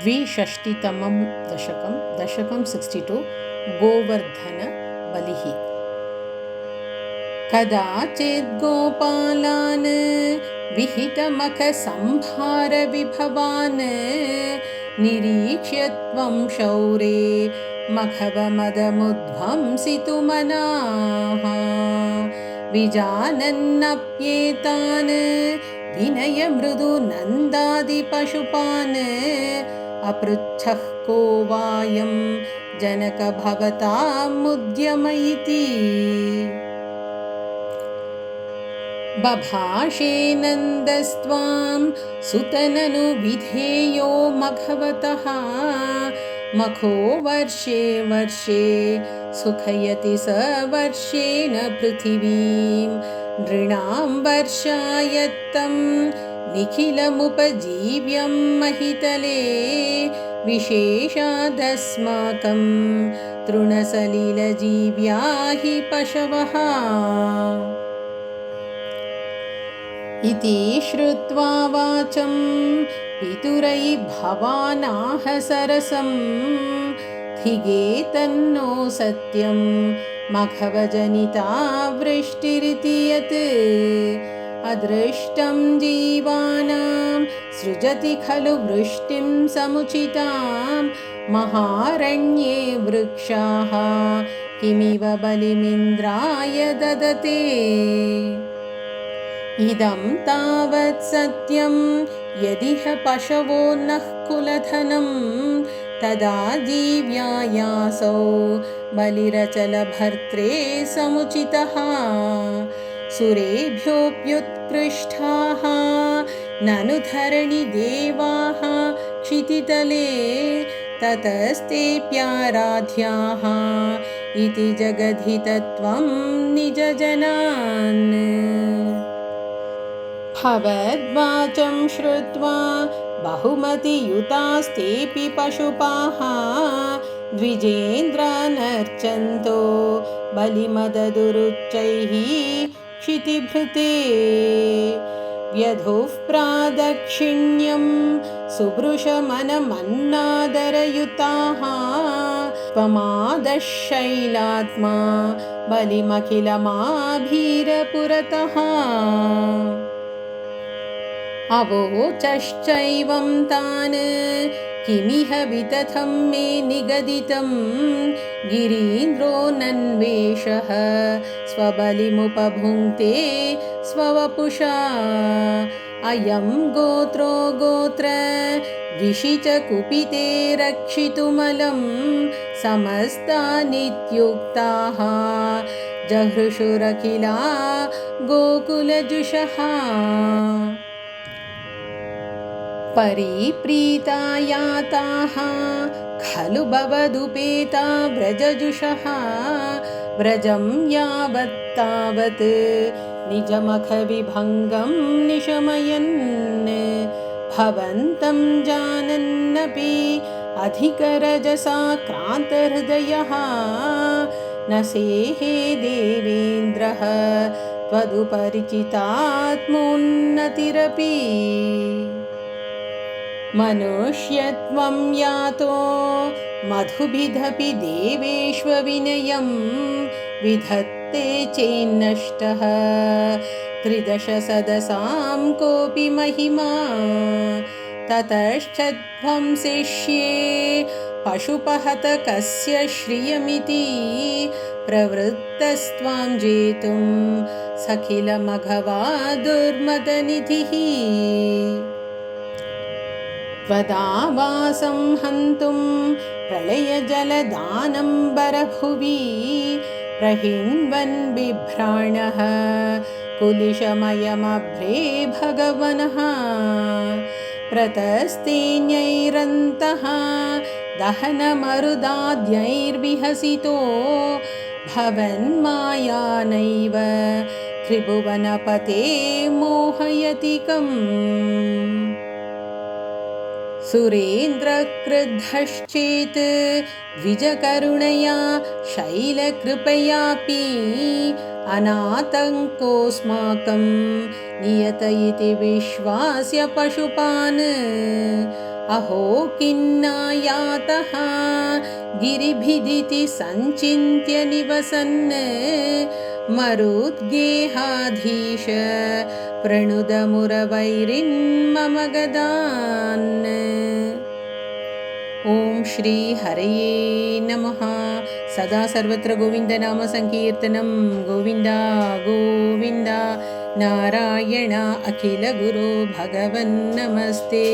द्विषष्टितमं दशकं 62 गोवर्धनबलिः। कदाचिद् गोपालान् विहितमखसंहारविभवान् निरीक्ष्य त्वं शौरे मखवमदमुध्वंसितुमनाः विजानन्नप्येतान् विनयमृदुनन्दादिपशुपान् अपृच्छः को वायं जनक भवतामुद्यम इति। बभाषे नन्दस्त्वां सुतननु विधेयो मघवतः मखो वर्षे वर्षे सुखयति स वर्षेण पृथिवीं नृणां वर्षायत्तं निखिलमुपजीव्यं महितले विशेषादस्माकं तृणसलिलजीव्या हि पशवः। इति श्रुत्वा वाचं पितुरै भवानाह सरसं धिगे तन्नो सत्यं मघवजनिता वृष्टिरिति यत् अदृष्टं जीवानां सृजति खलु वृष्टिं समुचितां महारण्ये वृक्षाः किमिव बलिमिन्द्राय ददते। इदं तावत् सत्यं यदिह पशवो नः कुलधनं तदा जीव्यायासौ बलिरचलभर्त्रे समुचितः सुरेभ्योऽप्युत्कृष्टाः ननु धरणिदेवाः क्षितितले ततस्तेऽप्याराध्याः इति जगद्धितत्वं निजजनान्। भवद्वाचं श्रुत्वा बहुमतियुतास्तेऽपि पशुपाः द्विजेन्द्रानर्चन्तो बलिमददुरुच्चैः क्षितिभृते व्यधुः प्रादक्षिण्यं सुभृशमनमन्नादरयुताः त्वमादशैलात्मा बलिमखिलमाभीरपुरतः। अवोचश्चैवं तान् किमिह वितथं मे निगदितं गिरीन्द्रो नन्वेषः स्वबलिमुपभुङ्क्ते स्ववपुषा अयं गोत्रो गोत्र द्विषिच कुपिते रक्षितुमलं समस्तानित्युक्ताः जहृषुरखिला गोकुलजुषः। परिप्रीता याताः खलु भवदुपेता व्रजजुषः व्रजं यावत् तावत् निजमखविभङ्गं निशमयन् भवन्तं जानन्नपि अधिकरजसा क्रान्तहृदयः न सेहे देवेन्द्रः त्वदुपरिचितात्मोन्नतिरपि। मनुष्यत्वं यातो मधुभिदपि देवेष्वविनयं विधत्ते चेन्नष्टः त्रिदशसदसां कोऽपि महिमा ततश्चत्वं शिष्ये पशुपहतकस्य श्रियमिति प्रवृत्तस्त्वां जेतुं सखिलमघवा दुर्मदनिधिः। त्वदावासं हन्तुं प्रलयजलदानम्बरभुवि प्रहिन्वन् बिभ्राणः कुलिशमयमभ्रे भगवनः प्रतस्तेऽन्यैरन्तः दहनमरुदाद्यैर्विहसितो भवन्मायानैव त्रिभुवनपते मोहयतिकम्। सुरेन्द्रक्रुद्धश्चेत् द्विजकरुणया शैलकृपयापि अनातङ्कोऽस्माकं नियत इति विश्वास्य पशुपान् अहो किन्नायातः गिरिभिदिति सञ्चिन्त्य निवसन् मरुद्गेहाधीश प्रणुदमुरवैरिन्मम गदान्। ॐ श्री हरये नमः। सदा सर्वत्र गोविन्दनाम संकीर्तनं गोविन्द गोविन्द। नारायण अखिल गुरो भगवन् नमस्ते।